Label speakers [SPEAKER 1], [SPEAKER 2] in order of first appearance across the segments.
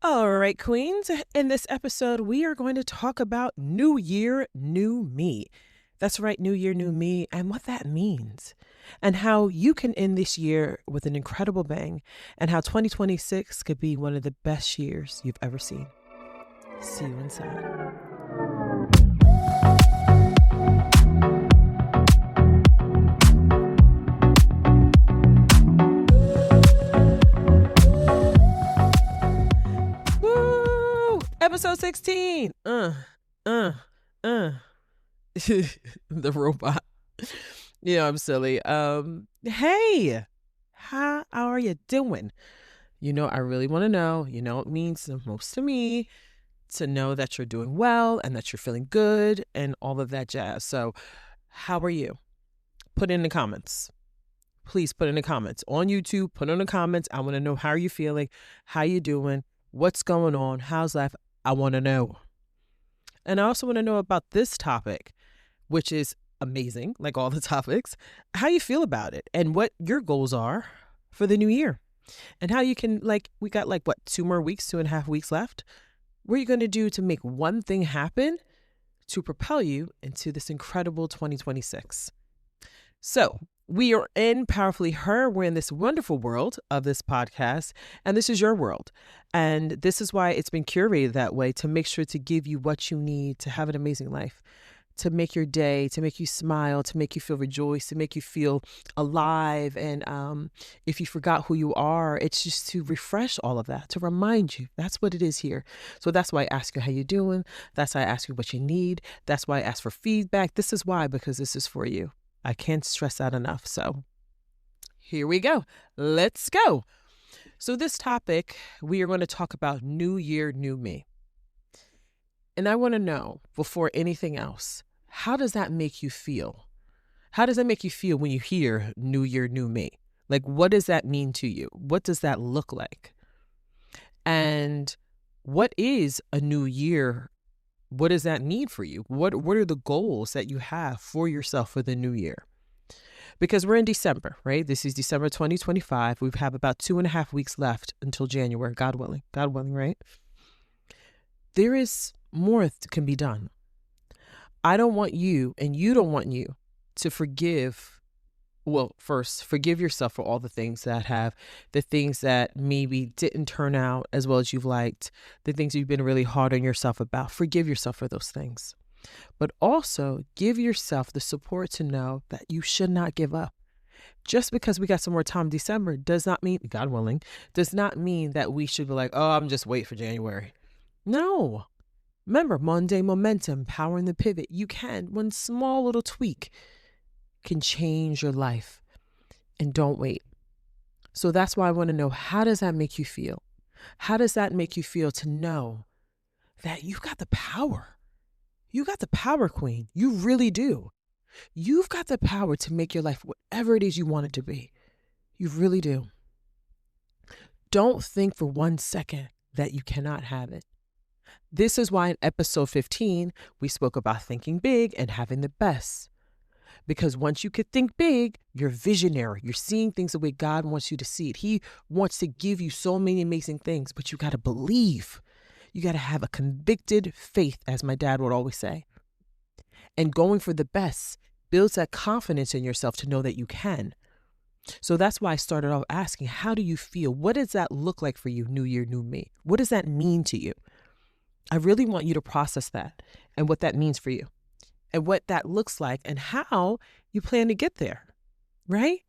[SPEAKER 1] All right, Queens. In this episode, we are going to talk about New Year, New Me. That's right, New Year, New Me, and what that means, and how you can end this year with an incredible bang, and how 2026 could be one of the best years you've ever seen. See you inside. Woo! Episode 16. Uh. The robot. Yeah, I'm silly. Hey, how are you doing? I really want to know. It means the most to me to know that you're doing well and that you're feeling good and all of that jazz. So, how are you? Put in the comments. Please put in the comments on YouTube. Put in the comments. I want to know, how are you feeling? How you doing? What's going on? How's life? I want to know. And I also want to know about this topic, which is amazing, like all the topics, how you feel about it and what your goals are for the new year and how you can, we got 2.5 weeks left. What are you going to do to make one thing happen to propel you into this incredible 2026? So we are in Powerfully Her. We're in this wonderful world of this podcast, and this is your world. And this is why it's been curated that way, to make sure to give you what you need to have an amazing life, to make your day, to make you smile, to make you feel rejoiced, to make you feel alive. And if you forgot who you are, it's just to refresh all of that, to remind you. That's what it is here. So that's why I ask you how you doing. That's why I ask you what you need. That's why I ask for feedback. This is why, because this is for you. I can't stress that enough. So here we go. Let's go. So this topic, we are going to talk about New Year, New Me. And I want to know, before anything else, how does that make you feel? How does that make you feel when you hear New Year, New Me? What does that mean to you? What does that look like? And what is a new year? What does that mean for you? What are the goals that you have for yourself for the new year? Because we're in December, right? This is December 2025. We have about 2.5 weeks left until January, God willing, right? There is more that can be done. I don't want you, and you don't want you, to forgive yourself for all the things that maybe didn't turn out as well as you've liked, the things you've been really hard on yourself about. Forgive yourself for those things. But also give yourself the support to know that you should not give up. Just because we got some more time in December does not mean, God willing, does not mean that we should be like, oh, I'm just waiting for January. No. Remember, Monday momentum, power in the pivot. You can. One small little tweak can change your life. And don't wait. So that's why I want to know, how does that make you feel? How does that make you feel to know that you've got the power? You got the power, Queen. You really do. You've got the power to make your life whatever it is you want it to be. You really do. Don't think for 1 second that you cannot have it. This is why in episode 15, we spoke about thinking big and having the best. Because once you could think big, you're visionary. You're seeing things the way God wants you to see it. He wants to give you so many amazing things, but you got to believe. You got to have a convicted faith, as my dad would always say. And going for the best builds that confidence in yourself to know that you can. So that's why I started off asking, how do you feel? What does that look like for you, New Year, New Me? What does that mean to you? I really want you to process that and what that means for you and what that looks like and how you plan to get there, right?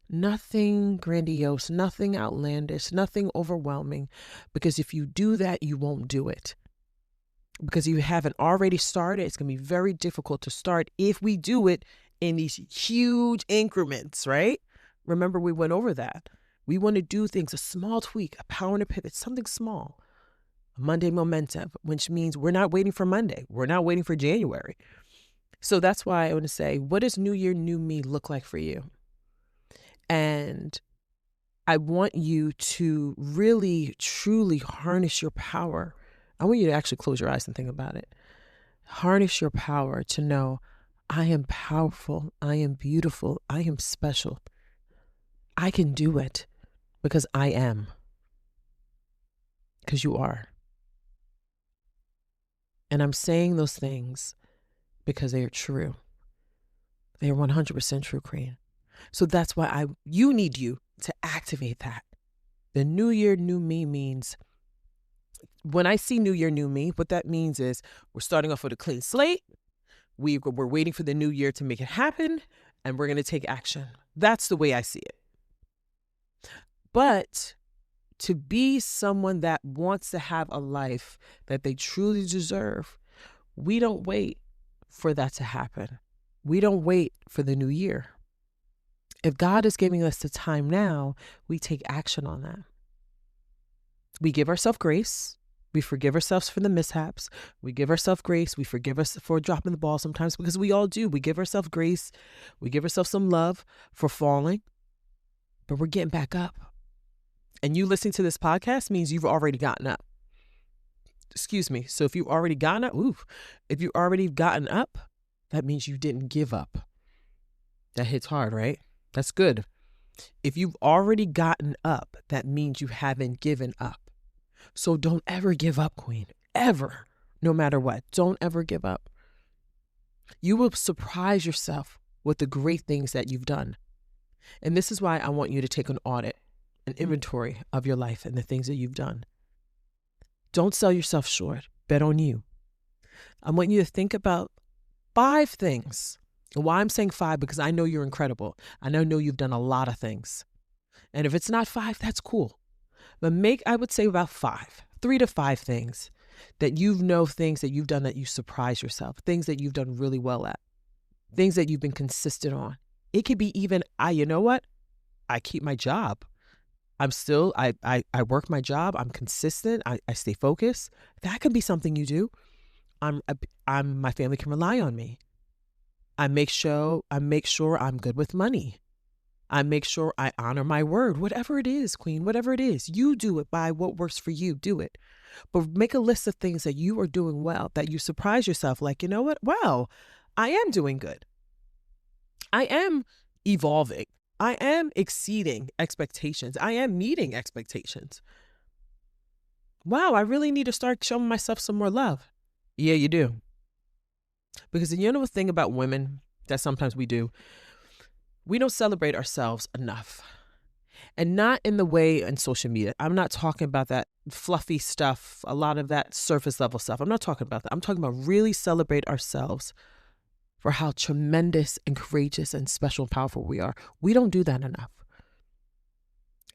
[SPEAKER 1] Nothing grandiose, nothing outlandish, nothing overwhelming, because if you do that, you won't do it. Because if you haven't already started, it's going to be very difficult to start if we do it in these huge increments, right? Remember, we went over that. We want to do things, a small tweak, a power and a pivot, something small. Monday momentum, which means we're not waiting for Monday. We're not waiting for January. So that's why I want to say, what does New Year, New Me look like for you? And I want you to really, truly harness your power. I want you to actually close your eyes and think about it. Harness your power to know, I am powerful. I am beautiful. I am special. I can do it because I am. because you are. And I'm saying those things because they are true. They are 100% true, Queen. So that's why you need you to activate that. The new year, new me means, when I see new year, new me, what that means is we're starting off with a clean slate. We're waiting for the new year to make it happen, and we're going to take action. That's the way I see it. But to be someone that wants to have a life that they truly deserve, we don't wait for that to happen. We don't wait for the new year. If God is giving us the time now, we take action on that. We give ourselves grace. We forgive ourselves for the mishaps. We give ourselves grace. We forgive us for dropping the ball sometimes, because we all do. We give ourselves grace. We give ourselves some love for falling, but we're getting back up. And you listening to this podcast means you've already gotten up. Excuse me. So if you've already gotten up, that means you didn't give up. That hits hard, right? That's good. If you've already gotten up, that means you haven't given up. So don't ever give up, Queen. Ever. No matter what. Don't ever give up. You will surprise yourself with the great things that you've done. And this is why I want you to take an audit, an inventory of your life and the things that you've done. Don't sell yourself short. Bet on you. I want you to think about 5 things. And why I'm saying 5, because I know you're incredible. I know you've done a lot of things. And if it's not 5, that's cool. But I would say about 5, 3 to 5 things that things that you've done that you surprise yourself, things that you've done really well at, things that you've been consistent on. It could be even, you know what? I keep my job. I work my job. I'm consistent. I stay focused. That could be something you do. My family can rely on me. I make sure I'm good with money. I make sure I honor my word. Whatever it is, Queen, whatever it is, you do it by what works for you. Do it. But make a list of things that you are doing well, that you surprise yourself. Like, you know what? Wow, I am doing good. I am evolving. I am exceeding expectations. I am meeting expectations. Wow, I really need to start showing myself some more love. Yeah, you do. Because you know the thing about women that sometimes we do? We don't celebrate ourselves enough. And not in the way in social media. I'm not talking about that fluffy stuff, a lot of that surface level stuff. I'm not talking about that. I'm talking about really celebrate ourselves for how tremendous and courageous and special and powerful we are. We don't do that enough.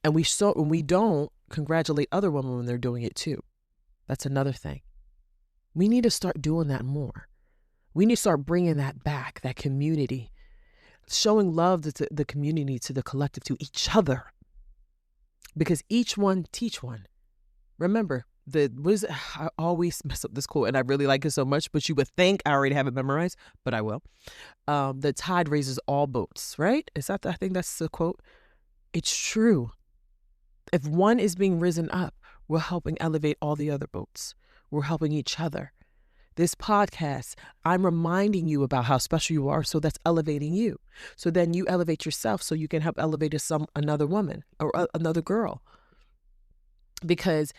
[SPEAKER 1] And we don't congratulate other women when they're doing it too. That's another thing. We need to start doing that more. We need to start bringing that back, that community, showing love to the community, to the collective, to each other. Because each one teach one. Remember, I always mess up this quote, and I really like it so much, but you would think I already have it memorized, but I will. The tide raises all boats, right? I think that's the quote. It's true. If one is being risen up, we're helping elevate all the other boats. We're helping each other. This podcast, I'm reminding you about how special you are, so that's elevating you. So then you elevate yourself so you can help elevate another woman or another girl. Because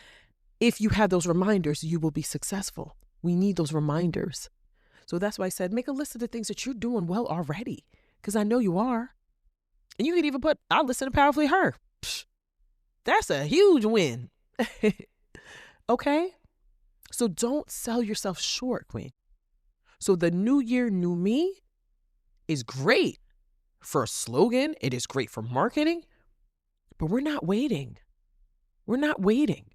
[SPEAKER 1] if you have those reminders, you will be successful. We need those reminders. So that's why I said, make a list of the things that you're doing well already, because I know you are. And you could even put, I'll listen to Powerfully Her. Psh, that's a huge win. Okay? So don't sell yourself short, Queen. So the new year, new me is great for a slogan. It is great for marketing, but we're not waiting. We're not waiting.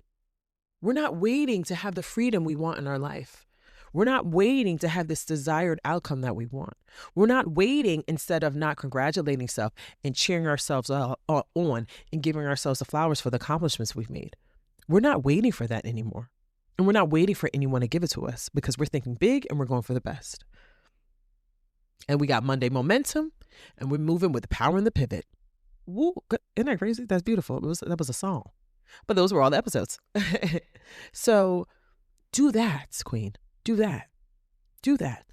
[SPEAKER 1] We're not waiting to have the freedom we want in our life. We're not waiting to have this desired outcome that we want. We're not waiting, instead of not congratulating ourselves and cheering ourselves on and giving ourselves the flowers for the accomplishments we've made. We're not waiting for that anymore. And we're not waiting for anyone to give it to us, because we're thinking big and we're going for the best. And we got Monday momentum, and we're moving with the power and the pivot. Woo, isn't that crazy? That's beautiful. That was a song. But those were all the episodes. So do that, Queen. Do that. Do that.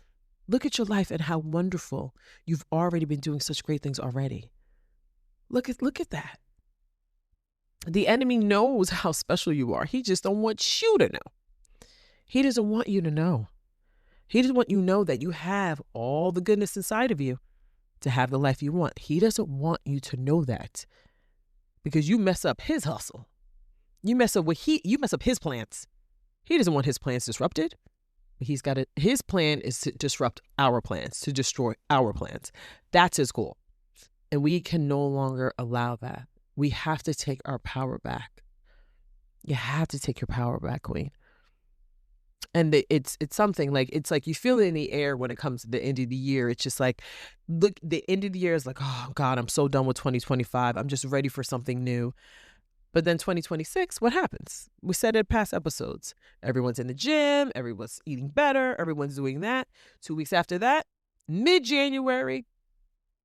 [SPEAKER 1] Look at your life and how wonderful you've already been doing such great things already. Look at that. The enemy knows how special you are. He just don't want you to know. He doesn't want you to know. He doesn't want you to know that you have all the goodness inside of you to have the life you want. He doesn't want you to know that, because you mess up his hustle. You mess up his plans. He doesn't want his plans disrupted. His plan is to disrupt our plans, to destroy our plans. That's his goal. And we can no longer allow that. We have to take our power back. You have to take your power back, Queen. And it's something like, it's like you feel it in the air when it comes to the end of the year. It's just like, look, the end of the year is like, oh God, I'm so done with 2025. I'm just ready for something new. But then 2026, what happens? We said it in past episodes. Everyone's in the gym. Everyone's eating better. Everyone's doing that. 2 weeks after that, mid-January,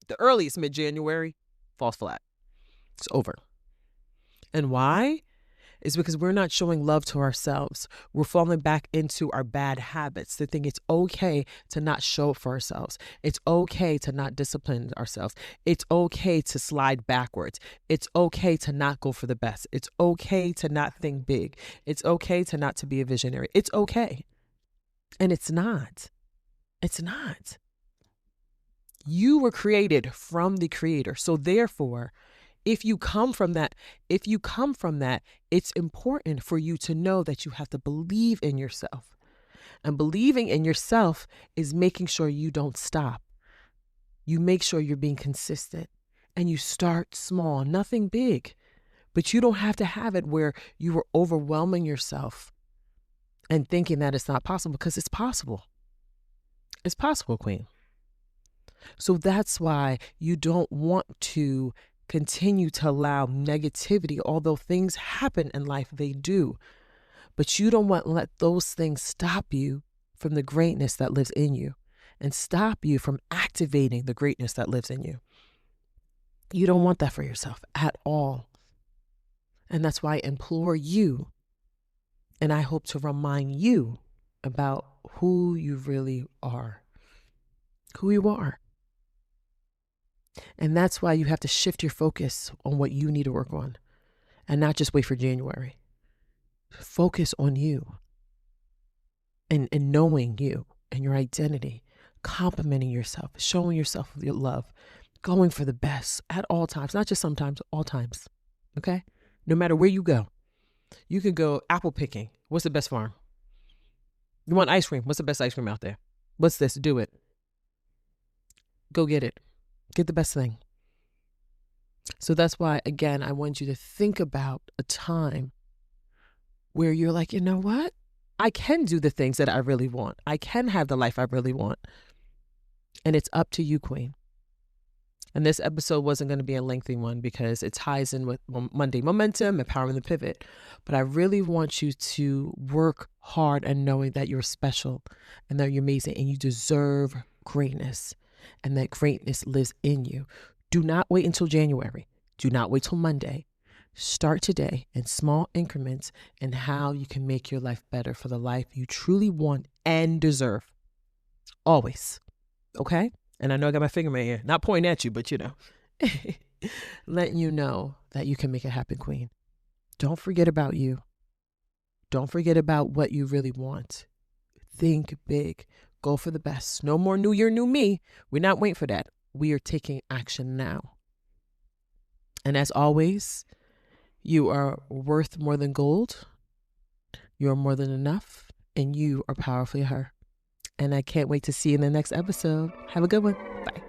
[SPEAKER 1] the earliest mid-January, falls flat. It's over. And why? It's because we're not showing love to ourselves. We're falling back into our bad habits to think it's okay to not show up for ourselves. It's okay to not discipline ourselves. It's okay to slide backwards. It's okay to not go for the best. It's okay to not think big. It's okay to not to be a visionary. It's okay. And it's not. It's not. You were created from the Creator. So therefore, if you come from that, it's important for you to know that you have to believe in yourself. And believing in yourself is making sure you don't stop. You make sure you're being consistent, and you start small, nothing big. But you don't have to have it where you are overwhelming yourself and thinking that it's not possible, because it's possible. It's possible, Queen. So that's why you don't want to continue to allow negativity. Although things happen in life, they do. But you don't want to let those things stop you from the greatness that lives in you, and stop you from activating the greatness that lives in you. You don't want that for yourself at all. And that's why I implore you, and I hope to remind you about who you really are. Who you are. And that's why you have to shift your focus on what you need to work on, and not just wait for January. Focus on you and knowing you and your identity, complimenting yourself, showing yourself your love, going for the best at all times, not just sometimes, all times. Okay? No matter where you go. You could go apple picking. What's the best farm? You want ice cream? What's the best ice cream out there? What's this? Do it. Go get it. Get the best thing. So that's why, again, I want you to think about a time where you're like, you know what? I can do the things that I really want. I can have the life I really want. And it's up to you, Queen. And this episode wasn't going to be a lengthy one because it ties in with Monday Momentum, Empowering the Pivot. But I really want you to work hard and knowing that you're special and that you're amazing and you deserve greatness. And that greatness lives in you. Do not wait until January. Do not wait till Monday. Start today in small increments and how you can make your life better for the life you truly want and deserve. Always. Okay? And I know I got my finger in my ear. Not pointing at you, but letting you know that you can make it happen, Queen. Don't forget about you. Don't forget about what you really want. Think big. Go for the best. No more new year, new me. We're not waiting for that. We are taking action now. And as always, you are worth more than gold. You're more than enough. And you are powerfully her. And I can't wait to see you in the next episode. Have a good one. Bye.